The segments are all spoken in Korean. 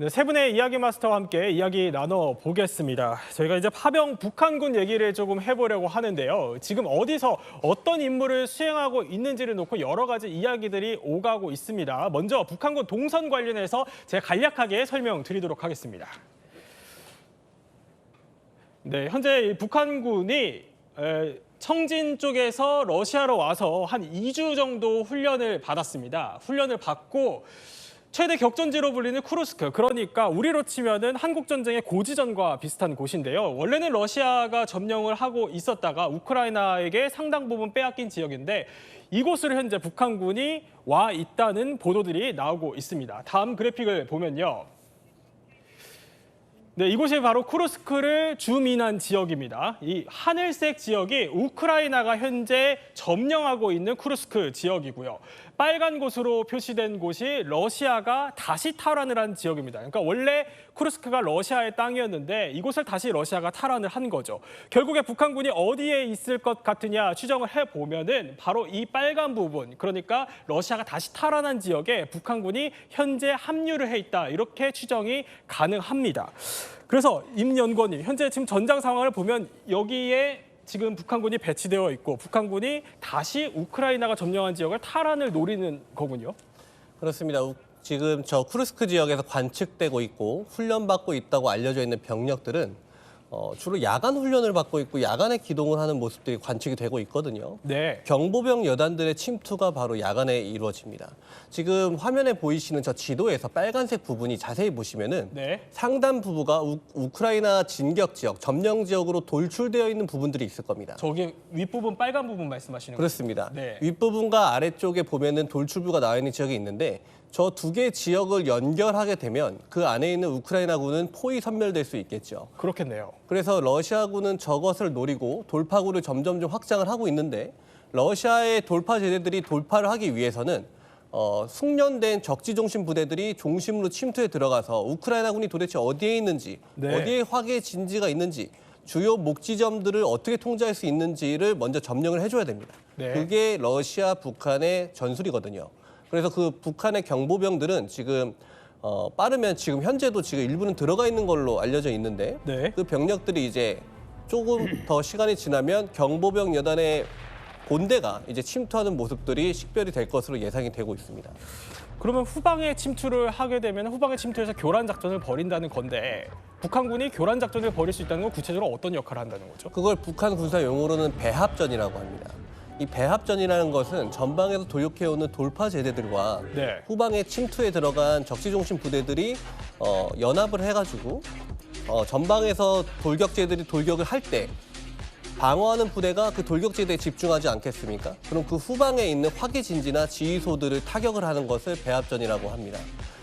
네, 세 분의 이야기 마스터와 함께 이야기 나눠보겠습니다. 저희가 이제 파병 북한군 얘기를 조금 해보려고 하는데요. 지금 어디서 어떤 임무를 수행하고 있는지를 놓고 여러 가지 이야기들이 오가고 있습니다. 먼저 북한군 동선 관련해서 제가 간략하게 설명드리도록 하겠습니다. 네, 현재 북한군이 청진 쪽에서 러시아로 와서 한 2주 정도 훈련을 받았습니다. 훈련을 받고 최대 격전지로 불리는 쿠르스크, 그러니까 우리로 치면은 한국전쟁의 고지전과 비슷한 곳인데요. 원래는 러시아가 점령을 하고 있었다가 우크라이나에게 상당 부분 빼앗긴 지역인데 이곳으로 현재 북한군이 와 있다는 보도들이 나오고 있습니다. 다음 그래픽을 보면요. 네, 이곳이 바로 쿠르스크를 주민한 지역입니다. 이 하늘색 지역이 우크라이나가 현재 점령하고 있는 쿠르스크 지역이고요. 빨간 곳으로 표시된 곳이 러시아가 다시 탈환을 한 지역입니다. 그러니까 원래 쿠르스크가 러시아의 땅이었는데 이곳을 다시 러시아가 탈환을 한 거죠. 결국에 북한군이 어디에 있을 것 같으냐 추정을 해보면은 바로 이 빨간 부분, 그러니까 러시아가 다시 탈환한 지역에 북한군이 현재 합류를 해 있다, 이렇게 추정이 가능합니다. 그래서 임 연구원님, 현재 지금 전장 상황을 보면 여기에 지금 북한군이 배치되어 있고 북한군이 다시 우크라이나가 점령한 지역을 탈환을 노리는 거군요. 그렇습니다. 지금 저 쿠르스크 지역에서 관측되고 있고 훈련받고 있다고 알려져 있는 병력들은 주로 야간 훈련을 받고 있고 야간에 기동을 하는 모습들이 관측이 되고 있거든요. 네. 경보병 여단들의 침투가 바로 야간에 이루어집니다. 지금 화면에 보이시는 저 지도에서 빨간색 부분이 자세히 보시면은 네. 상단 부부가 우크라이나 진격 지역, 점령 지역으로 돌출되어 있는 부분들이 있을 겁니다. 저기 윗부분 빨간 부분 말씀하시는 거죠? 그렇습니다. 네. 윗부분과 아래쪽에 보면은 돌출부가 나와 있는 지역이 있는데 저 두 개 지역을 연결하게 되면 그 안에 있는 우크라이나군은 포위 섬멸될 수 있겠죠. 그렇겠네요. 그래서 러시아군은 저것을 노리고 돌파구를 점점 확장을 하고 있는데 러시아의 돌파 제대들이 돌파를 하기 위해서는 숙련된 적지중심 부대들이 중심으로 침투에 들어가서 우크라이나군이 도대체 어디에 있는지, 네. 어디에 화계 진지가 있는지, 주요 목지점들을 어떻게 통제할 수 있는지를 먼저 점령을 해줘야 됩니다. 네. 그게 러시아, 북한의 전술이거든요. 그래서 그 북한의 경보병들은 지금 빠르면 지금 현재도 지금 일부는 들어가 있는 걸로 알려져 있는데 네. 그 병력들이 이제 조금 더 시간이 지나면 경보병 여단의 본대가 이제 침투하는 모습들이 식별이 될 것으로 예상이 되고 있습니다. 그러면 후방에 침투를 하게 되면 후방에 침투해서 교란 작전을 벌인다는 건데 북한군이 교란 작전을 벌일 수 있다는 건 구체적으로 어떤 역할을 한다는 거죠? 그걸 북한 군사 용어로는 배합전이라고 합니다. 이 배합전이라는 것은 전방에서 돌격해오는 돌파 제대들과 네. 후방에 침투에 들어간 적지중심 부대들이 연합을 해가지고 전방에서 돌격제들이 돌격을 할 때 방어하는 부대가 그 돌격제대에 집중하지 않겠습니까? 그럼 그 후방에 있는 화기진지나 지휘소들을 타격을 하는 것을 배합전이라고 합니다.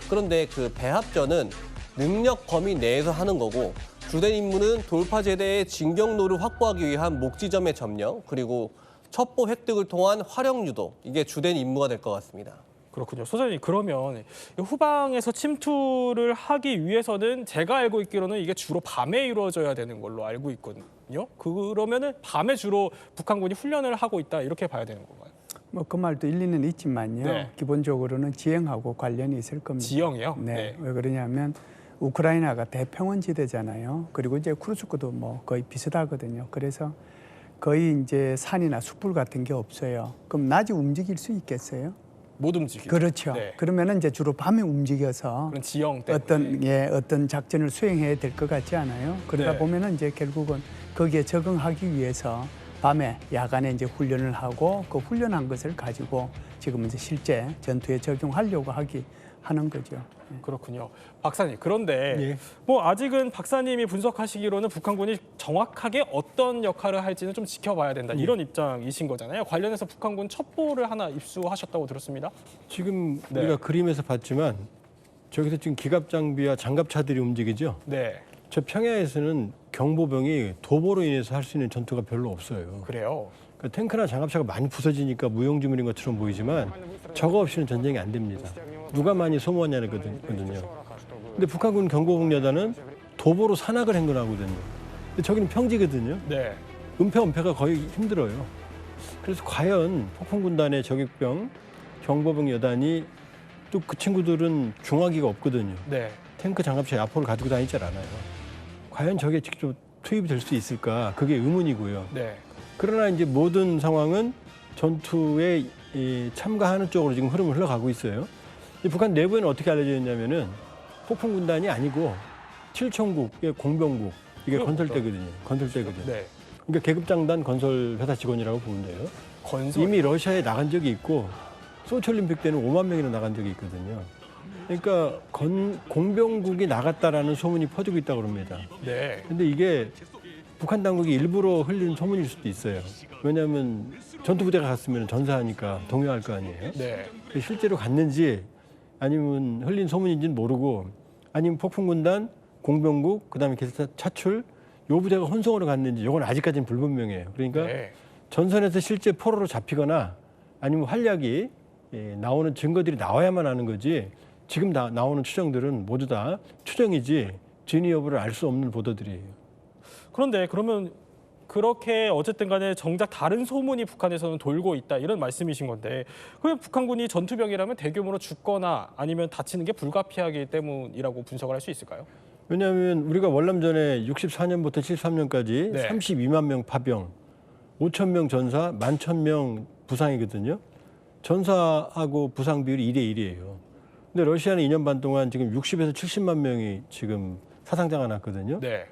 그런데 그 배합전은 능력 범위 내에서 하는 거고 주된 임무는 돌파제대의 진격로를 확보하기 위한 목지점의 점령, 그리고 첩보 획득을 통한 화력 유도, 이게 주된 임무가 될 것 같습니다. 그렇군요. 소장님, 그러면 후방에서 침투를 하기 위해서는 제가 알고 있기로는 이게 주로 밤에 이루어져야 되는 걸로 알고 있거든요. 그러면은 밤에 주로 북한군이 훈련을 하고 있다, 이렇게 봐야 되는 건가요? 뭐 그 말도 일리는 있지만요. 네. 기본적으로는 지형하고 관련이 있을 겁니다. 지형이요? 네. 왜 그러냐면 우크라이나가 대평원 지대잖아요. 그리고 이제 쿠르스크도 뭐 거의 비슷하거든요. 그래서 거의 이제 산이나 숲풀 같은 게 없어요. 그럼 낮에 움직일 수 있겠어요? 못 움직이죠. 그렇죠. 네. 그러면은 이제 주로 밤에 움직여서 그런 지형 때문에. 어떤 작전을 수행해야 될 것 같지 않아요? 그러다 네. 보면은 이제 결국은 거기에 적응하기 위해서 밤에 야간에 이제 훈련을 하고 그 훈련한 것을 가지고 지금 이제 실제 전투에 적용하려고 하는 거죠. 그렇군요. 박사님, 그런데 예. 뭐 아직은 박사님이 분석하시기로는 북한군이 정확하게 어떤 역할을 할지는 좀 지켜봐야 된다, 이런 입장이신 거잖아요. 관련해서 북한군 첩보를 하나 입수하셨다고 들었습니다. 지금 네. 우리가 그림에서 봤지만 저기서 지금 기갑 장비와 장갑차들이 움직이죠. 네, 저 평야에서는 경보병이 도보로 인해서 할 수 있는 전투가 별로 없어요. 그래요. 그러니까 탱크나 장갑차가 많이 부서지니까 무용지물인 것처럼 보이지만 저거 없이는 전쟁이 안 됩니다. 누가 많이 소모하냐는 거거든요. 근데 북한군 경보병 여단은 도보로 산악을 행군하거든요. 근데 저기는 평지거든요. 네, 은폐 거의 힘들어요. 그래서 과연 폭풍군단의 저격병, 경보병 여단이 또 그 친구들은 중화기가 없거든요. 네. 탱크 장갑차 야포를 가지고 다니질 않아요. 과연 저게 직접 투입이 될 수 있을까? 그게 의문이고요. 네. 그러나 이제 모든 상황은 전투에 참가하는 쪽으로 지금 흐름을 흘러가고 있어요. 이 북한 내부에는 어떻게 알려져 있냐면은 폭풍 군단이 아니고 7천국의 공병국 이게 건설대거든요. 건설대거든요. 네. 그러니까 계급장단 건설 회사 직원이라고 보면 돼요. 건설. 이미 러시아에 나간 적이 있고 소치올림픽 때는 5만 명이나 나간 적이 있거든요. 그러니까 공병국이 나갔다라는 소문이 퍼지고 있다고 합니다. 네. 근데 이게 북한 당국이 일부러 흘린 소문일 수도 있어요. 왜냐하면 전투부대가 갔으면 전사하니까 동요할 거 아니에요. 네. 실제로 갔는지 아니면 흘린 소문인지는 모르고 아니면 폭풍군단, 공병국, 그다음에 기사 차출 요 부대가 혼성으로 갔는지 이건 아직까지는 불분명해요. 그러니까 네. 전선에서 실제 포로로 잡히거나 아니면 활약이 나오는 증거들이 나와야만 하는 거지 지금 나오는 추정들은 모두 다 추정이지 진위 여부를 알 수 없는 보도들이에요. 그런데 그러면 그렇게 어쨌든 간에 정작 다른 소문이 북한에서는 돌고 있다 이런 말씀이신 건데 그럼 북한군이 전투병이라면 대규모로 죽거나 아니면 다치는 게 불가피하기 때문이라고 분석을 할 수 있을까요? 왜냐하면 우리가 월남전에 64년부터 73년까지 네. 32만 명 파병, 5천 명 전사, 11,000명 부상이거든요. 전사하고 부상 비율이 2대 1이에요. 근데 러시아는 2년 반 동안 지금 60에서 70만 명이 지금 사상자가 났거든요. 네.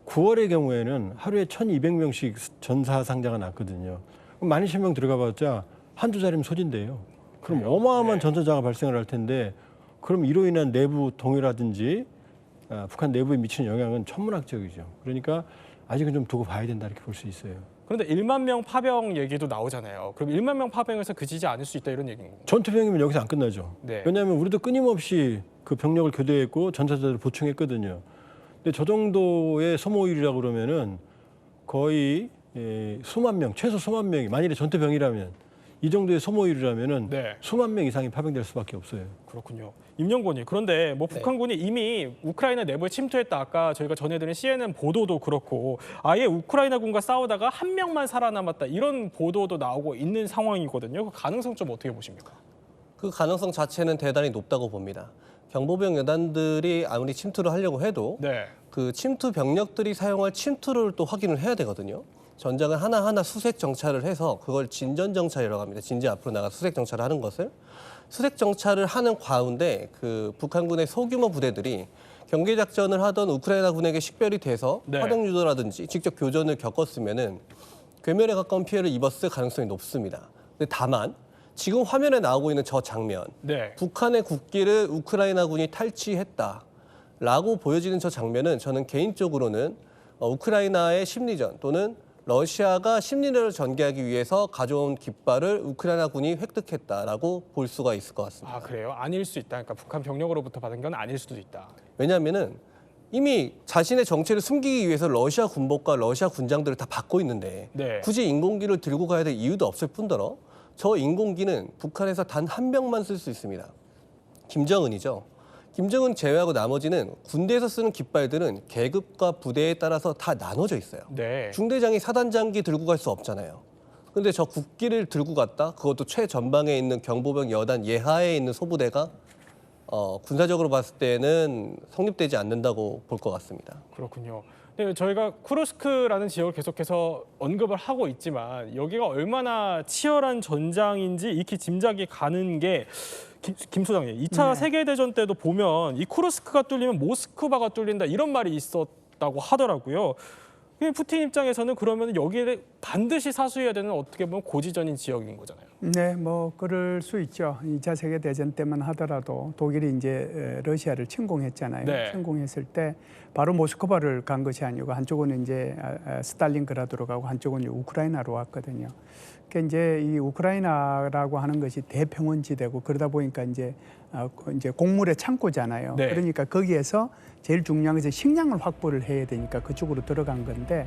9월의 경우에는 하루에 1,200명씩 전사 상자가 났거든요. 그럼 12,000명 들어가봤자 한두 자리면 소진돼요. 그럼 어마어마한 네. 전사자가 발생을 할 텐데 그럼 이로 인한 내부 동요라든지 북한 내부에 미치는 영향은 천문학적이죠. 그러니까 아직은 좀 두고 봐야 된다 이렇게 볼 수 있어요. 그런데 1만 명 파병 얘기도 나오잖아요. 그럼 1만 명 파병에서 그치지 않을 수 있다 이런 얘기인 건가요? 전투병이면 여기서 안 끝나죠. 네. 왜냐하면 우리도 끊임없이 그 병력을 교대했고 전사자들을 보충했거든요. 근데 저 정도의 소모율이라고 그러면은 거의 수만 명, 최소 수만 명이 만일에 전투병이라면 이 정도의 소모율이라면은 네. 수만 명 이상이 파병될 수밖에 없어요. 그렇군요. 임영권이 그런데 뭐 북한군이 이미 우크라이나 내부에 침투했다. 아까 저희가 전해드린 CNN 보도도 그렇고 아예 우크라이나군과 싸우다가 한 명만 살아남았다. 이런 보도도 나오고 있는 상황이거든요. 그 가능성 좀 어떻게 보십니까? 그 가능성 자체는 대단히 높다고 봅니다. 경보병 여단들이 아무리 침투를 하려고 해도 네. 그 침투 병력들이 사용할 침투를 또 확인을 해야 되거든요. 전장을 하나하나 수색 정찰을 해서 그걸 진전 정찰이라고 합니다. 진지 앞으로 나가 수색 정찰을 하는 것을 수색 정찰을 하는 가운데 그 북한군의 소규모 부대들이 경계 작전을 하던 우크라이나군에게 식별이 돼서 네. 화력 유도라든지 직접 교전을 겪었으면은 괴멸에 가까운 피해를 입었을 가능성이 높습니다. 근데 다만 지금 화면에 나오고 있는 저 장면, 네. 북한의 국기를 우크라이나군이 탈취했다라고 보여지는 저 장면은 저는 개인적으로는 우크라이나의 심리전 또는 러시아가 심리전을 전개하기 위해서 가져온 깃발을 우크라이나군이 획득했다라고 볼 수가 있을 것 같습니다. 아 그래요? 아닐 수 있다. 그러니까 북한 병력으로부터 받은 건 아닐 수도 있다. 왜냐하면은 이미 자신의 정체를 숨기기 위해서 러시아 군복과 러시아 군장들을 다 받고 있는데 네. 굳이 인공기를 들고 가야 될 이유도 없을 뿐더러 저 인공기는 북한에서 단 한 명만 쓸 수 있습니다. 김정은이죠. 김정은 제외하고 나머지는 군대에서 쓰는 깃발들은 계급과 부대에 따라서 다 나눠져 있어요. 네. 중대장이 사단장기 들고 갈 수 없잖아요. 그런데 저 국기를 들고 갔다? 그것도 최전방에 있는 경보병 여단 예하에 있는 소부대가 군사적으로 봤을 때는 성립되지 않는다고 볼 것 같습니다. 그렇군요. 네, 저희가 쿠르스크라는 지역을 계속해서 언급을 하고 있지만 여기가 얼마나 치열한 전장인지 익히 짐작이 가는 게 김 소장님, 2차 세계대전 때도 보면 이 쿠르스크가 뚫리면 모스크바가 뚫린다 이런 말이 있었다고 하더라고요. 푸틴 입장에서는 그러면 여기에 반드시 사수해야 되는 어떻게 보면 고지전인 지역인 거잖아요. 네, 뭐 그럴 수 있죠. 2차 세계 대전 때만 하더라도 독일이 이제 러시아를 침공했잖아요. 네. 침공했을 때 바로 모스크바를 간 것이 아니고 한쪽은 이제 스탈린그라드로 가고 한쪽은 우크라이나로 왔거든요. 그러니까 이제 이 우크라이나라고 하는 것이 대평원지대고 그러다 보니까 이제 곡물의 창고잖아요. 네. 그러니까 거기에서 제일 중요한 것은 식량을 확보를 해야 되니까 그쪽으로 들어간 건데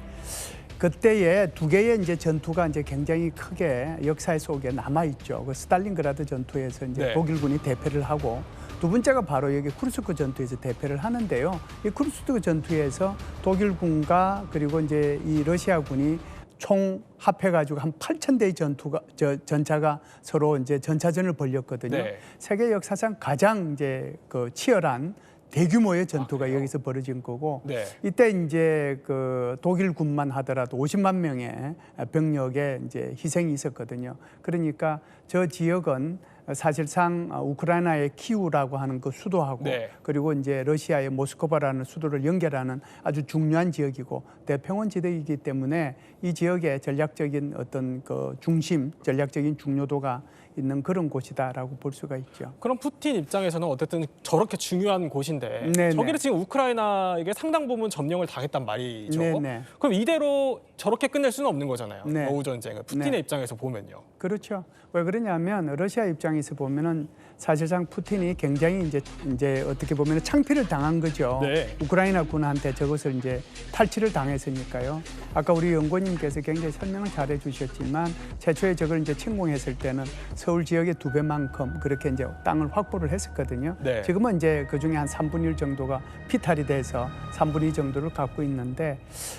그때에 두 개의 이제 전투가 이제 굉장히 크게 역사 속에 남아 있죠. 그 스탈린그라드 전투에서 이제 네. 독일군이 대패를 하고 두 번째가 바로 여기 쿠르스크 전투에서 대패를 하는데요. 이 쿠르스크 전투에서 독일군과 그리고 이제 이 러시아군이 총 합해가지고 한 8,000대의 전차가 서로 이제 전차전을 벌였거든요. 네. 세계 역사상 가장 이제 그 치열한 대규모의 전투가 여기서 벌어진 거고 네. 이때 이제 그 독일군만 하더라도 50만 명의 병력의 이제 희생이 있었거든요. 그러니까 저 지역은 사실상 우크라이나의 키우라고 하는 그 수도하고 네. 그리고 이제 러시아의 모스크바라는 수도를 연결하는 아주 중요한 지역이고 대평원 지대이기 때문에 이 지역의 전략적인 어떤 그 중심, 전략적인 중요도가 있는 그런 곳이다라고 볼 수가 있죠. 그럼 푸틴 입장에서는 어쨌든 저렇게 중요한 곳인데 네네. 저기를 지금 우크라이나에게 상당 부분 점령을 당했단 말이죠. 네네. 그럼 이대로 저렇게 끝낼 수는 없는 거잖아요. 네.俄우 전쟁을 푸틴의 네. 입장에서 보면요. 그렇죠. 왜 그러냐면 러시아 입장에서 보면은 사실상 푸틴이 굉장히 이제 어떻게 보면 창피를 당한 거죠. 네. 우크라이나 군한테 저것을 이제 탈취를 당했으니까요. 아까 우리 연구원님께서 굉장히 설명을 잘해 주셨지만 최초에 저걸 이제 침공했을 때는 서울 지역의 2배만큼 그렇게 이제 땅을 확보를 했었거든요. 네. 지금은 이제 그 중에 한 3분의 1 정도가 피탈이 돼서 3분의 2 정도를 갖고 있는데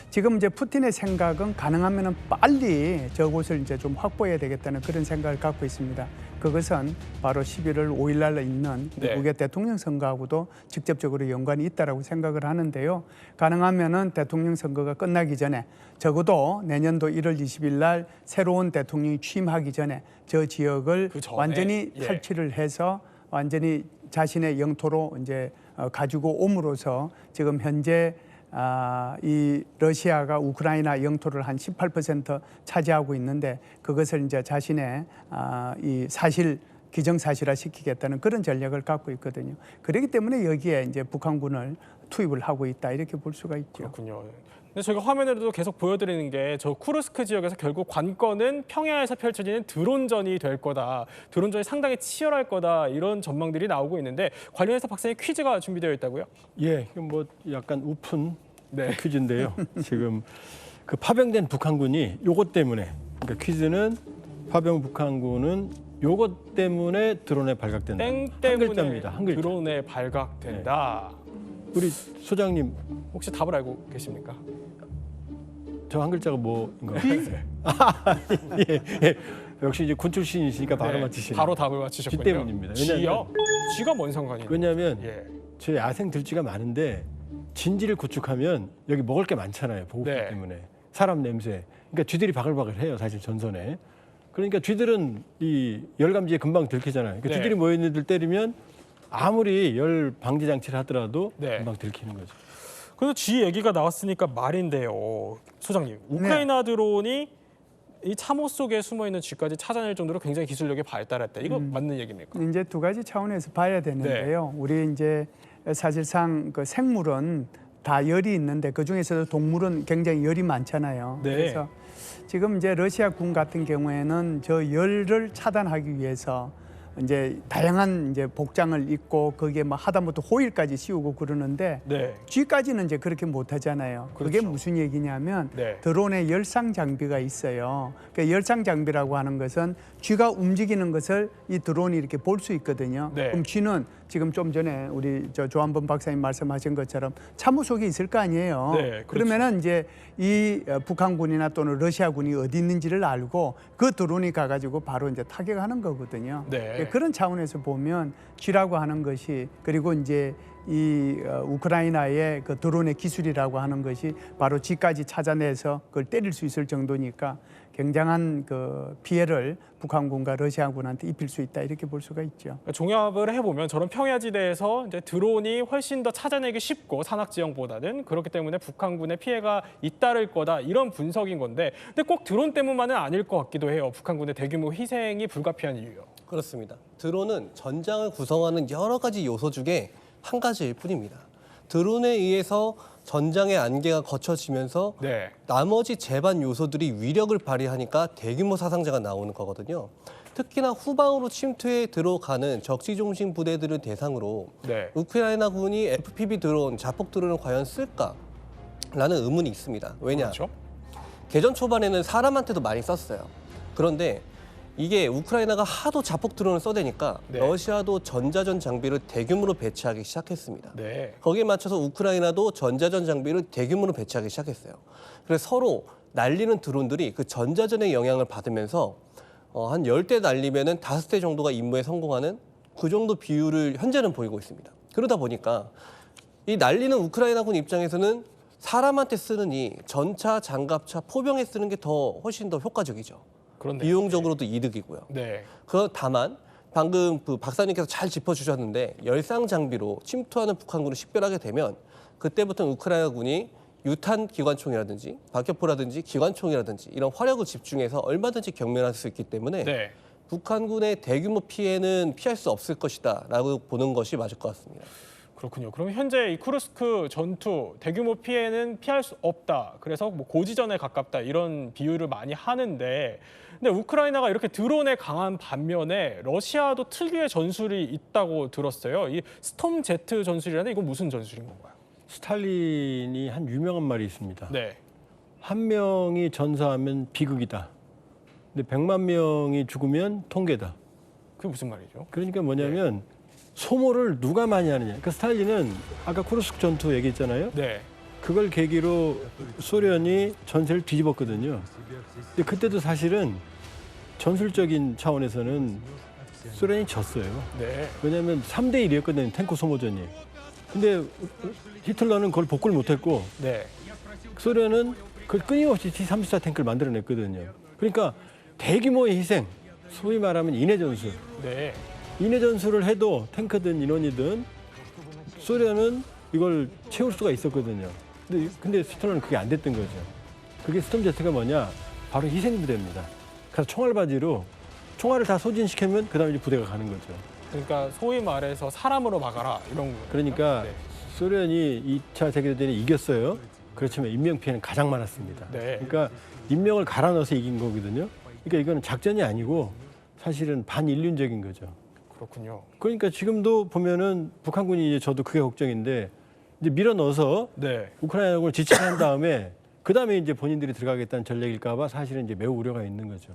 지금 이제 푸틴의 생각은 가능하면은 빨리 저곳을 이제 좀 확보해야 되겠다는 그런 생각을 갖고 있습니다. 그것은 바로 11월 5일 날 있는 네. 미국의 대통령 선거하고도 직접적으로 연관이 있다라고 생각을 하는데요. 가능하면은 대통령 선거가 끝나기 전에 적어도 내년도 1월 20일 날 새로운 대통령이 취임하기 전에 저 지역을 그 전에, 완전히 예. 탈취를 해서 완전히 자신의 영토로 이제 가지고 옴으로써 지금 현재 이 러시아가 우크라이나 영토를 한 18% 차지하고 있는데 그것을 이제 자신의 이 기정사실화 시키겠다는 그런 전략을 갖고 있거든요. 그렇기 때문에 여기에 이제 북한군을 투입을 하고 있다 이렇게 볼 수가 있죠. 그렇군요. 근데 저희가 화면에도 계속 보여드리는 게 저 쿠르스크 지역에서 결국 관건은 평야에서 펼쳐지는 드론전이 될 거다. 드론전이 상당히 치열할 거다. 이런 전망들이 나오고 있는데 관련해서 박사님 퀴즈가 준비되어 있다고요? 예, 이건 뭐 약간 우픈 네. 퀴즈인데요. 지금 그 파병된 북한군이 요것 때문에 그러니까 퀴즈는 파병 북한군은 요것 때문에 드론에 발각된다. 땡 한 때문에 글자입니다. 한 글자. 드론에 발각된다. 우리 소장님 혹시 답을 알고 계십니까? 저 한 글자가 뭐인가요? 예. 역시 이제 군 출신이시니까 바로 네, 맞히시네요. 바로 답을 맞히셨군요. 쥐 때문입니다. 쥐요? 쥐가 뭔 상관이에요? 왜냐하면 예. 제 야생 들쥐가 많은데 진지를 구축하면 여기 먹을 게 많잖아요. 보급기 네. 때문에 사람 냄새. 그러니까 쥐들이 바글바글해요. 사실 전선에. 그러니까 쥐들은 이 열감지에 금방 들키잖아요. 그러니까 네. 쥐들이 모여 있는 애들 때리면 아무리 열 방지 장치를 하더라도 네. 금방 들키는 거죠. 그래서 쥐 얘기가 나왔으니까 말인데요, 소장님. 우크라이나 드론이 이 참호 속에 숨어 있는 쥐까지 찾아낼 정도로 굉장히 기술력이 발달했다. 이거 맞는 얘기입니까? 이제 두 가지 차원에서 봐야 되는데요. 우리 이제 사실상 그 생물은 다 열이 있는데 그 중에서도 동물은 굉장히 열이 많잖아요. 네. 그래서 지금 이제 러시아 군 같은 경우에는 저 열을 차단하기 위해서 이제 다양한 이제 복장을 입고 거기에 뭐 하다못해 호일까지 씌우고 그러는데 네. 쥐까지는 이제 그렇게 못 하잖아요. 그게 그렇죠. 무슨 얘기냐면 네. 드론에 열상 장비가 있어요. 그 열상 장비라고 하는 것은 쥐가 움직이는 것을 이 드론이 이렇게 볼 수 있거든요. 네. 그럼 쥐는 지금 좀 전에 우리 저 조한범 박사님 말씀하신 것처럼 참호 속에 있을 거 아니에요. 네, 그렇죠. 그러면은 이제 이 북한군이나 또는 러시아군이 어디 있는지를 알고 그 드론이 가가지고 바로 이제 타격하는 거거든요. 네. 그런 차원에서 보면 쥐라고 하는 것이 그리고 이제 이 우크라이나의 그 드론의 기술이라고 하는 것이 바로 쥐까지 찾아내서 그걸 때릴 수 있을 정도니까 굉장한 그 피해를 북한군과 러시아군한테 입힐 수 있다 이렇게 볼 수가 있죠. 종합을 해보면 저런 평야지대에서 이제 드론이 훨씬 더 찾아내기 쉽고 산악 지형보다는 그렇기 때문에 북한군의 피해가 잇따를 거다 이런 분석인 건데 근데 꼭 드론 때문만은 아닐 것 같기도 해요. 북한군의 대규모 희생이 불가피한 이유요. 그렇습니다. 드론은 전장을 구성하는 여러 가지 요소 중에 한 가지일 뿐입니다. 드론에 의해서 전장의 안개가 거쳐지면서 네. 나머지 제반 요소들이 위력을 발휘하니까 대규모 사상자가 나오는 거거든요. 특히나 후방으로 침투해 들어가는 적시중심 부대들을 대상으로 네. 우크라이나 군이 FPV 드론, 자폭 드론을 과연 쓸까라는 의문이 있습니다. 왜냐? 그렇죠. 개전 초반에는 사람한테도 많이 썼어요. 그런데 이게 우크라이나가 하도 자폭 드론을 써대니까 네. 러시아도 전자전 장비를 대규모로 배치하기 시작했습니다. 네. 거기에 맞춰서 우크라이나도 전자전 장비를 대규모로 배치하기 시작했어요. 그래서 서로 날리는 드론들이 그 전자전의 영향을 받으면서 한 10대 날리면은 5대 정도가 임무에 성공하는 그 정도 비율을 현재는 보이고 있습니다. 그러다 보니까 이 날리는 우크라이나군 입장에서는 사람한테 쓰는 이 전차, 장갑차, 포병에 쓰는 게 훨씬 더 효과적이죠. 그런데 비용적으로도 이득이고요. 네. 다만 방금 그 박사님께서 잘 짚어주셨는데 열상 장비로 침투하는 북한군을 식별하게 되면 그때부터는 우크라이나군이 유탄 기관총이라든지 박격포라든지 기관총이라든지 이런 화력을 집중해서 얼마든지 경멸할 수 있기 때문에 네. 북한군의 대규모 피해는 피할 수 없을 것이다라고 보는 것이 맞을 것 같습니다. 그렇군요. 그럼 현재 이 쿠르스크 전투 대규모 피해는 피할 수 없다. 그래서 뭐 고지전에 가깝다 이런 비유를 많이 하는데, 근데 우크라이나가 이렇게 드론에 강한 반면에 러시아도 특유의 전술이 있다고 들었어요. 이 스톰 제트 전술이라는데 이건 무슨 전술인 건가요? 스탈린이 한 유명한 말이 있습니다. 네. 한 명이 전사하면 비극이다. 근데 100만 명이 죽으면 통계다. 그게 무슨 말이죠? 그러니까 뭐냐면 소모를 누가 많이 하느냐. 그러니까 스탈린은 아까 쿠르스크 전투 얘기했잖아요. 네. 그걸 계기로 소련이 전세를 뒤집었거든요. 근데 그때도 사실은 전술적인 차원에서는 소련이 졌어요. 네. 왜냐하면 3대 1이었거든요. 탱크 소모전이. 근데 히틀러는 그걸 복구를 못했고 네. 소련은 그걸 끊임없이 T-34 탱크를 만들어냈거든요. 그러니까 대규모의 희생, 소위 말하면 인해 전술. 네. 인해 전술을 해도 탱크든 인원이든 소련은 이걸 채울 수가 있었거든요. 근데 히틀러는 그게 안 됐던 거죠. 그게 스톰제트가 뭐냐? 바로 희생부대입니다. 그래서 총알바지로 총알을 다 소진시키면 그다음에 이제 부대가 가는 거죠. 그러니까 소위 말해서 사람으로 막아라 이런 거예요. 그러니까 네. 소련이 2차 세계대전에 이겼어요. 그렇지만 인명피해는 가장 많았습니다. 네. 그러니까 인명을 갈아 넣어서 이긴 거거든요. 그러니까 이거는 작전이 아니고 사실은 반인륜적인 거죠. 그렇군요. 그러니까 지금도 보면은 북한군이 이제 저도 그게 걱정인데 이제 밀어 넣어서 네. 우크라이나군을 지치한 다음에 그다음에 이제 본인들이 들어가겠다는 전략일까 봐 사실은 이제 매우 우려가 있는 거죠.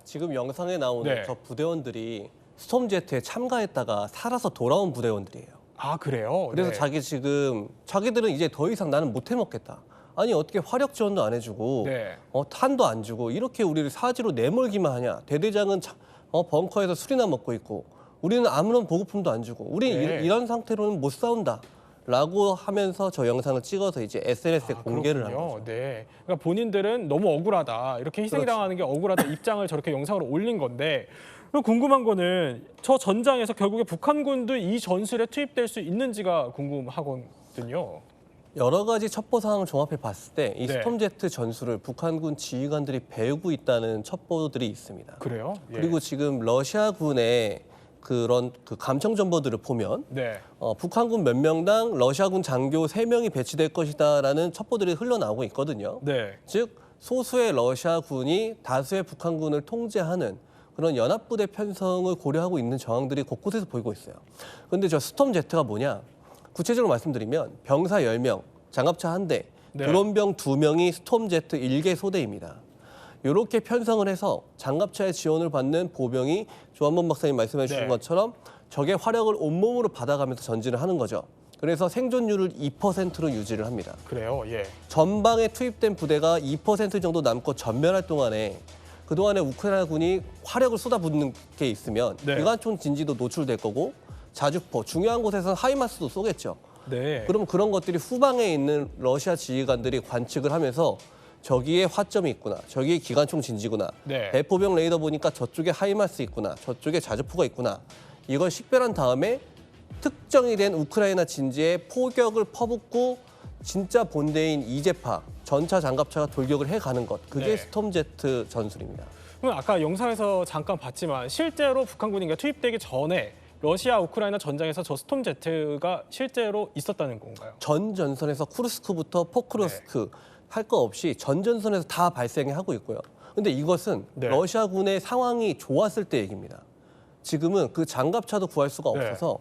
지금 영상에 나오는 네. 저 부대원들이 스톰제트에 참가했다가 살아서 돌아온 부대원들이에요. 아, 그래요? 그래서 네. 자기들은 이제 더 이상 나는 못 해먹겠다. 아니 어떻게 화력 지원도 안 해주고 네. 탄도 안 주고 이렇게 우리를 사지로 내몰기만 하냐. 대대장은 벙커에서 술이나 먹고 있고 우리는 아무런 보급품도 안 주고 우리 네. 이런 상태로는 못 싸운다. 라고 하면서 저 영상을 찍어서 이제 SNS에 공개를 한 그렇군요. 거죠. 네. 그러니까 본인들은 너무 억울하다. 이렇게 희생당하는 게 억울하다. 입장을 저렇게 영상으로 올린 건데, 그럼 궁금한 거는 저 전장에서 결국에 북한군도 이 전술에 투입될 수 있는지가 궁금하거든요. 여러 가지 첩보 상황을 종합해 봤을 때 이 네. 스톰제트 전술을 북한군 지휘관들이 배우고 있다는 첩보들이 있습니다. 그래요? 예. 그리고 지금 러시아군의 그런 그 감청 정보들을 보면 네. 북한군 몇 명당 러시아군 장교 3명이 배치될 것이다라는 첩보들이 흘러나오고 있거든요. 네. 즉 소수의 러시아군이 다수의 북한군을 통제하는 그런 연합부대 편성을 고려하고 있는 정황들이 곳곳에서 보이고 있어요. 그런데 저 스톰제트가 뭐냐? 구체적으로 말씀드리면 병사 10명, 장갑차 1대, 네. 드론병 2명이 스톰제트 1개 소대입니다. 이렇게 편성을 해서 장갑차의 지원을 받는 보병이 조한범 박사님 말씀해 주신 네. 것처럼 적의 화력을 온몸으로 받아가면서 전진을 하는 거죠. 그래서 생존율을 2%로 유지를 합니다. 그래요. 예. 전방에 투입된 부대가 2% 정도 남고 전멸할 동안에 그동안에 우크라이나군이 화력을 쏟아붓는 게 있으면 네. 기관총 진지도 노출될 거고 자주포, 중요한 곳에서는 하이마스도 쏘겠죠. 네. 그럼 그런 것들이 후방에 있는 러시아 지휘관들이 관측을 하면서 저기에 화점이 있구나, 저기에 기관총 진지구나, 네. 대포병 레이더 보니까 저쪽에 하이마스 있구나, 저쪽에 자주포가 있구나. 이걸 식별한 다음에 특정이 된 우크라이나 진지에 포격을 퍼붓고 진짜 본대인 이제파, 전차 장갑차가 돌격을 해가는 것. 그게 네. 스톰제트 전술입니다. 그럼 아까 영상에서 잠깐 봤지만 실제로 북한군이 투입되기 전에 러시아 우크라이나 전장에서 저 스톰제트가 실제로 있었다는 건가요? 전 전선에서 쿠르스크부터 포크로스크 할 거 없이 전 전선에서 다 발생을 하고 있고요. 근데 이것은 네. 러시아군의 상황이 좋았을 때 얘기입니다. 지금은 그 장갑차도 구할 수가 네. 없어서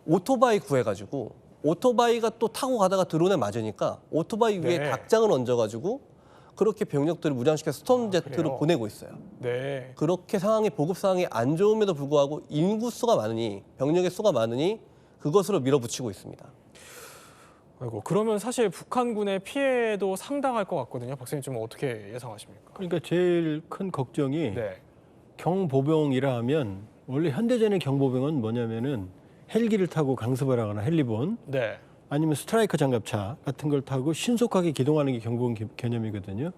오토바이 구해가지고 오토바이가 또 타고 가다가 드론에 맞으니까 오토바이 위에 네. 닭장을 얹어가지고 그렇게 병력들을 무장시켜서 스톰제트로 그래요? 보내고 있어요. 네. 그렇게 보급 상황이 안 좋음에도 불구하고 인구 수가 많으니 병력의 수가 많으니 그것으로 밀어붙이고 있습니다. 아이고, 그러면 사실 북한군의 피해도 상당할 것 같거든요. 박사님 좀 어떻게 예상하십니까? 그러니까 제일 큰 걱정이 네. 경보병이라 하면 원래 현대전의 경보병은 뭐냐면은 헬기를 타고 강습을 하거나 헬리본 네. 아니면 스트라이커 장갑차 같은 걸 타고 신속하게 기동하는 게 경보용 개념이거든요.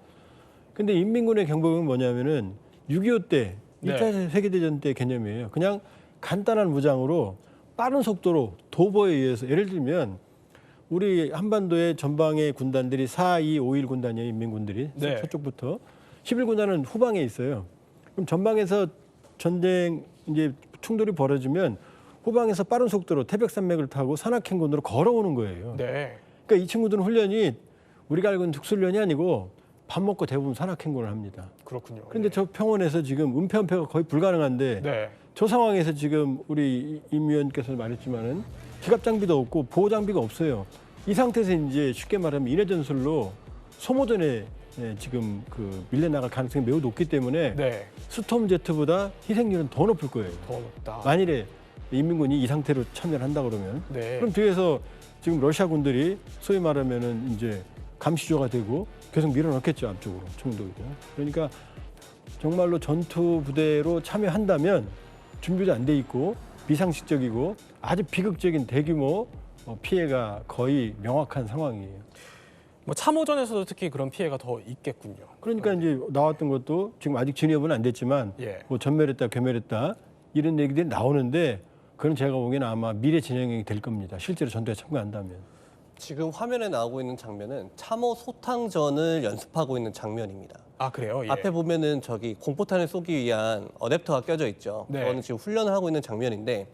근데 인민군의 경보용은 뭐냐면은 6.25 때, 네. 2차 세계대전 때 개념이에요. 그냥 간단한 무장으로 빠른 속도로 도보에 의해서 예를 들면 우리 한반도의 전방의 군단들이 4, 2, 5, 1 군단이에요. 인민군들이. 네. 서쪽부터. 11군단은 후방에 있어요. 그럼 전방에서 전쟁 이제 충돌이 벌어지면 후방에서 빠른 속도로 태백산맥을 타고 산악행군으로 걸어오는 거예요. 네. 그러니까 이 친구들은 훈련이 우리가 알고 있는 특수훈련이 아니고 밥 먹고 대부분 산악행군을 합니다. 그렇군요. 그런데 저 평원에서 지금 은폐가 거의 불가능한데 네. 저 상황에서 지금 우리 임 위원께서 말했지만은 기갑 장비도 없고 보호 장비가 없어요. 이 상태에서 이제 쉽게 말하면 인해 전술로 소모전에 지금 그 밀려나갈 가능성이 매우 높기 때문에 네. 스톰제트보다 희생률은 더 높을 거예요. 더 높다. 만일에 인민군이 이 상태로 참여를 한다 그러면 네. 그럼 뒤에서 지금 러시아 군들이 소위 말하면은 이제 감시조가 되고 계속 밀어넣겠죠 앞쪽으로 총독이고. 그러니까 정말로 전투 부대로 참여한다면 준비도 안 돼 있고 비상식적이고 아주 비극적인 대규모 피해가 거의 명확한 상황이에요. 뭐 참호전에서도 특히 그런 피해가 더 있겠군요. 그러니까 이제 나왔던 것도 지금 아직 진압은 안 됐지만 예. 뭐 전멸했다, 괴멸했다 이런 얘기들이 나오는데 그건 제가 보기에는 아마 미래 진영이 될 겁니다. 실제로 전투에 참가한다면. 지금 화면에 나오고 있는 장면은 참호 소탕전을 연습하고 있는 장면입니다. 아 그래요? 예. 앞에 보면은 저기 공포탄을 쏘기 위한 어댑터가 껴져 있죠. 네. 그거는 지금 훈련을 하고 있는 장면인데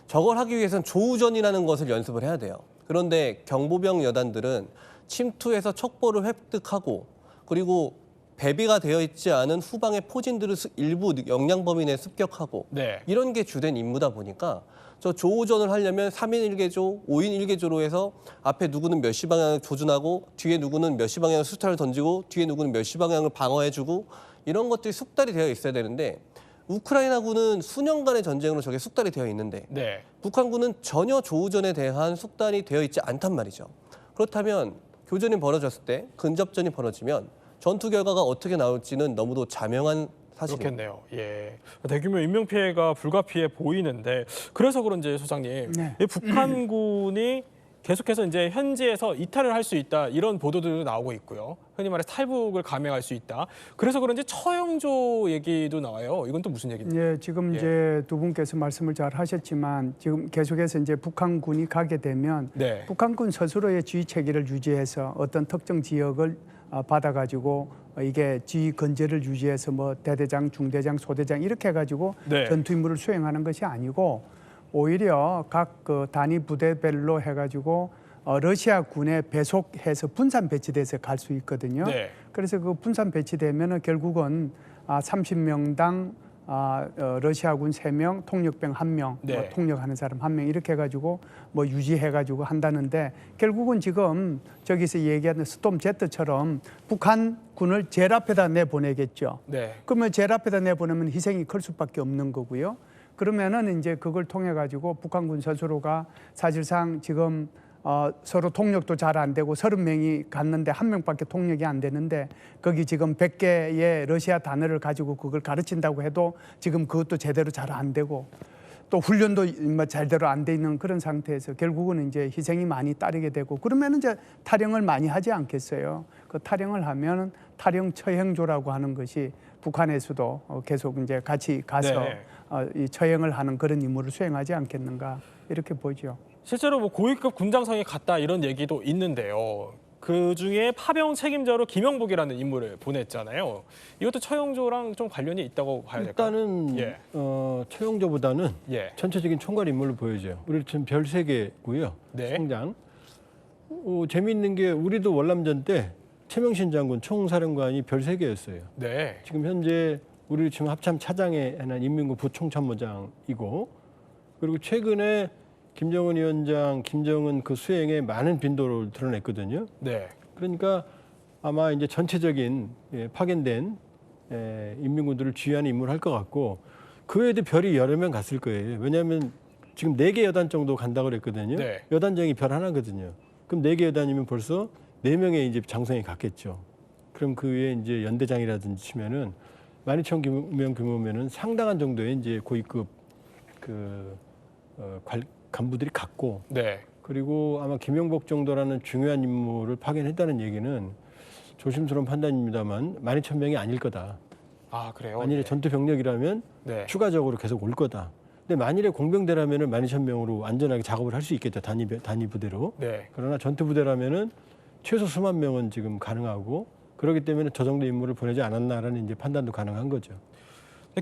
저걸 하기 위해서는 조우전이라는 것을 연습을 해야 돼요. 그런데 경보병 여단들은 침투해서 척보를 획득하고 그리고 배비가 되어 있지 않은 후방의 포진들을 일부 역량 범위 내에 습격하고 네. 이런 게 주된 임무다 보니까 저 조우전을 하려면 3인 1개조, 5인 1개조로 해서 앞에 누구는 몇 시 방향을 조준하고 뒤에 누구는 몇 시 방향을 수탄을 던지고 뒤에 누구는 몇 시 방향을 방어해주고 이런 것들이 숙달이 되어 있어야 되는데 우크라이나군은 수년간의 전쟁으로 저게 숙달이 되어 있는데 네. 북한군은 전혀 조우전에 대한 숙달이 되어 있지 않단 말이죠. 그렇다면 교전이 벌어졌을 때 근접전이 벌어지면 전투 결과가 어떻게 나올지는 너무도 자명한 사실입니다. 그렇겠네요. 예. 대규모 인명 피해가 불가피해 보이는데 그래서 그런지 소장님, 네. 이 북한군이 계속해서 이제 현지에서 이탈을 할 수 있다 이런 보도들도 나오고 있고요. 흔히 말해 탈북을 감행할 수 있다. 그래서 그런지 처형조 얘기도 나와요. 이건 또 무슨 얘기입니까? 예, 지금 예. 이제 두 분께서 말씀을 잘 하셨지만 지금 계속해서 이제 북한군이 가게 되면 네. 북한군 스스로의 지휘 체계를 유지해서 어떤 특정 지역을 받아가지고 이게 지휘 건재를 유지해서 뭐 대대장, 중대장, 소대장 이렇게 해가지고 네. 전투 임무를 수행하는 것이 아니고 오히려 각 그 단위 부대별로 해가지고 러시아 군에 배속해서 분산 배치돼서 갈 수 있거든요. 네. 그래서 그 분산 배치되면은 결국은 30명당 러시아군 3명, 통역병 1명, 네. 뭐 통역하는 사람 1명 이렇게 해가지고 뭐 유지해가지고 한다는데 결국은 지금 저기서 얘기하는 스톰제트처럼 북한군을 제일 앞에다 내보내겠죠. 네. 그러면 제일 앞에다 내보내면 희생이 클 수밖에 없는 거고요. 그러면은 이제 그걸 통해 가지고 북한군 스스로가 사실상 지금 서로 통역도 잘 안 되고 30명이 갔는데 1명밖에 통역이 안 되는데 거기 지금 100개의 러시아 단어를 가지고 그걸 가르친다고 해도 지금 그것도 제대로 잘 안 되고 또 훈련도 뭐 제대로 안 돼 있는 그런 상태에서 결국은 이제 희생이 많이 따르게 되고 그러면 이제 탈영을 많이 하지 않겠어요. 그 탈영을 하면 탈영 처형조라고 하는 것이 북한에서도 계속 이제 같이 가서 네. 이 처형을 하는 그런 임무를 수행하지 않겠는가 이렇게 보죠. 실제로 뭐 고위급 군장성이 갔다 이런 얘기도 있는데요. 그 중에 파병 책임자로 김영복이라는 인물을 보냈잖아요. 이것도 처형조랑 좀 관련이 있다고 봐야 될까요? 일단은 예. 처형조보다는 예. 전체적인 총괄 인물로 보여져요. 우리 지금 별 3개고요. 네. 성장. 재미있는 게 우리도 월남전 때 최명신 장군 총사령관이 별 3개였어요. 네. 지금 현재 우리 지금 합참 차장에 해난 인민군 부총참모장이고 그리고 최근에 김정은 위원장, 김정은 그 수행에 많은 빈도를 드러냈거든요. 네. 그러니까 아마 이제 전체적인 파견된 인민군들을 지휘하는 임무를 할 것 같고 그 외에도 별이 여러 명 갔을 거예요. 왜냐하면 지금 4개 여단 정도 간다고 그랬거든요. 네. 여단장이 별 하나거든요. 그럼 4개 여단이면 벌써 4명의 이제 장성이 갔겠죠. 그럼 그 위에 이제 연대장이라든지 치면은 12,000명 규모면은 상당한 정도의 이제 고위급 간부들이 갔고 네. 그리고 아마 김용복 정도라는 중요한 인물을 파견했다는 얘기는 조심스러운 판단입니다만 12,000명이 아닐 거다. 아, 그래요? 만일에 전투 병력이라면 네. 추가적으로 계속 올 거다. 근데 만일에 공병대라면은 12,000명으로 안전하게 작업을 할 수 있겠죠. 단위 부대로. 네. 그러나 전투 부대라면은 최소 수만 명은 지금 가능하고 그렇기 때문에 저 정도 인물을 보내지 않았나라는 이제 판단도 가능한 거죠.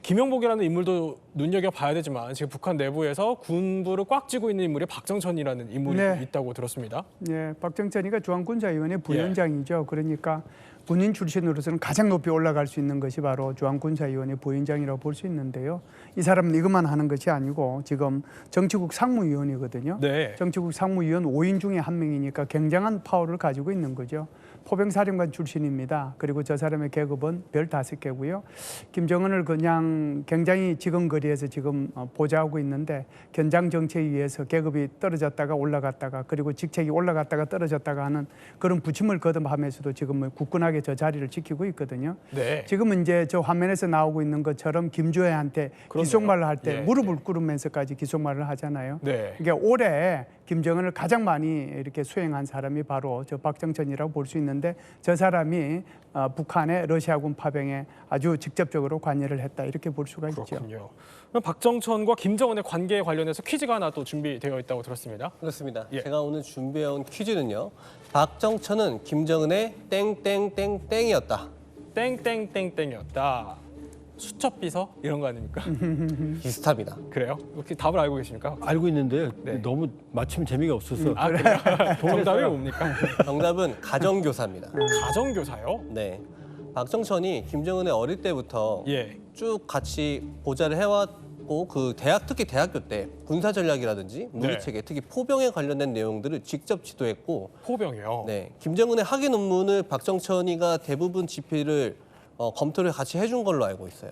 김용복이라는 인물도 눈여겨봐야 되지만 지금 북한 내부에서 군부를 꽉 쥐고 있는 인물이 박정천이라는 인물이 네. 있다고 들었습니다. 예, 박정천이가 중앙군사위원회 부위원장이죠. 그러니까 군인 출신으로서는 가장 높이 올라갈 수 있는 것이 바로 중앙군사위원회 부위원장이라고 볼 수 있는데요. 이 사람은 이것만 하는 것이 아니고 지금 정치국 상무위원이거든요. 네. 정치국 상무위원 5인 중에 한 명이니까 굉장한 파워를 가지고 있는 거죠. 포병사령관 출신입니다. 그리고 저 사람의 계급은 별 5개고요. 김정은을 그냥 굉장히 지근거리에서 지금 보좌하고 있는데 견장 정책에 의해서 계급이 떨어졌다가 올라갔다가 그리고 직책이 올라갔다가 떨어졌다가 하는 그런 부침을 거듭하면서도 지금 굳건하게 저 자리를 지키고 있거든요. 네. 지금은 이제 저 화면에서 나오고 있는 것처럼 김주애한테 그렇네요. 기속말을 할 때 예, 무릎을 꿇으면서까지 기속말을 하잖아요. 네. 이게 올해 김정은을 가장 많이 이렇게 수행한 사람이 바로 저 박정천이라고 볼 수 있는데 저 사람이 북한의 러시아군 파병에 아주 직접적으로 관여를 했다 이렇게 볼 수가 있죠. 그렇군요. 그럼 박정천과 김정은의 관계에 관련해서 퀴즈가 하나 또 준비되어 있다고 들었습니다. 그렇습니다. 예. 제가 오늘 준비해온 퀴즈는요. 박정천은 김정은의 땡땡땡땡이었다. 땡땡땡땡이었다. 수첩비서 이런 거 아닙니까? 비슷합니다. 그래요? 이렇게 답을 알고 계십니까? 알고 있는데 네. 너무 맞추면 재미가 없어서 아, 그래요? 정답이 뭡니까? 정답은 가정교사입니다. 가정교사요? 네. 박정천이 김정은의 어릴 때부터 예. 쭉 같이 보좌를 해왔고 특히 대학교 때 군사 전략이라든지 무기체계, 특히 포병에 관련된 내용들을 직접 지도했고, 포병이요. 네, 김정은의 학위 논문을 박정천이가 대부분 집필을 검토를 같이 해준 걸로 알고 있어요.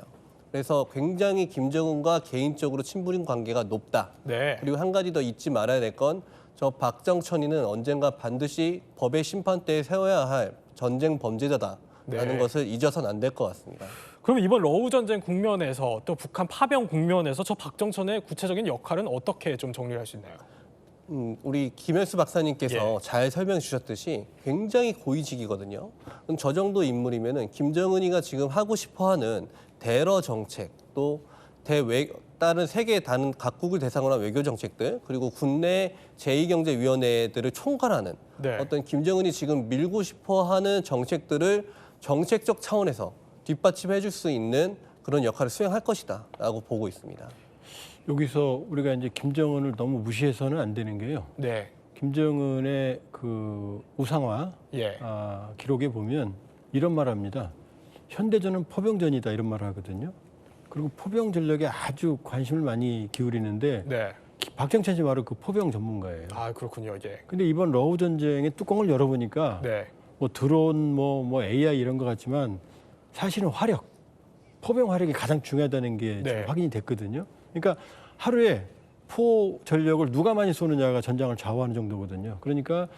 그래서 굉장히 김정은과 개인적으로 친분인 관계가 높다. 네. 그리고 한 가지 더 잊지 말아야 될 건 저 박정천이는 언젠가 반드시 법의 심판대에 세워야 할 전쟁 범죄자다라는 네. 것을 잊어서는 안 될 것 같습니다. 그럼 이번 러우 전쟁 국면에서 또 북한 파병 국면에서 저 박정천의 구체적인 역할은 어떻게 좀 정리할 수 있나요? 우리 김현수 박사님께서 예. 잘 설명해 주셨듯이 굉장히 고위직이거든요. 그럼 저 정도 인물이면은 김정은이가 지금 하고 싶어하는 대러 정책, 또 다른 세계 다른 각국을 대상으로 한 외교 정책들, 그리고 국내 제2경제위원회들을 총괄하는 네. 어떤 김정은이 지금 밀고 싶어하는 정책들을 정책적 차원에서 뒷받침해 줄 수 있는 그런 역할을 수행할 것이다라고 보고 있습니다. 여기서 우리가 이제 김정은을 너무 무시해서는 안 되는 게요. 네. 김정은의 그 우상화 예. 기록에 보면 이런 말합니다. 현대전은 포병전이다 이런 말을 하거든요. 그리고 포병 전력에 아주 관심을 많이 기울이는데 네. 박정천 씨 바로 그 포병 전문가예요. 아, 그렇군요. 예. 근데 이번 러우 전쟁의 뚜껑을 열어보니까 네. 뭐 드론, 뭐 AI 이런 것 같지만 사실은 화력, 포병 화력이 가장 중요하다는 게 네. 지금 확인이 됐거든요. 그러니까 하루에 포 전력을 누가 많이 쏘느냐가 전장을 좌우하는 정도거든요. 그러니까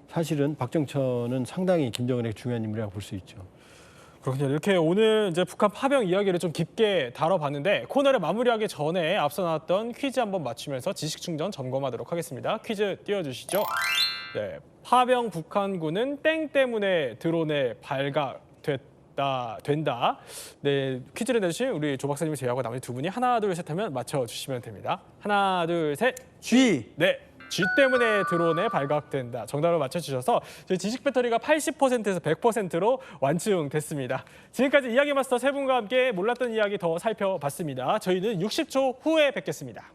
사실은 박정천은 상당히 김정은의 중요한 인물이라고 볼 수 있죠. 그렇군요. 이렇게 오늘 이제 북한 파병 이야기를 좀 깊게 다뤄봤는데 코너를 마무리하기 전에 앞서 나왔던 퀴즈 한번 맞추면서 지식 충전 점검하도록 하겠습니다. 퀴즈 띄워주시죠. 네, 파병 북한군은 땡 때문에 드론에 된다. 네, 퀴즈를 내주신 우리 조 박사님을 제외하고 나머지 두 분이 하나, 둘, 셋 하면 맞춰주시면 됩니다. 하나, 둘, 셋. G. 네. G 때문에 드론에 발각된다. 정답을 맞춰주셔서 저희 지식 배터리가 80%에서 100%로 완충됐습니다. 지금까지 이야기 마스터 세 분과 함께 몰랐던 이야기 더 살펴봤습니다. 저희는 60초 후에 뵙겠습니다.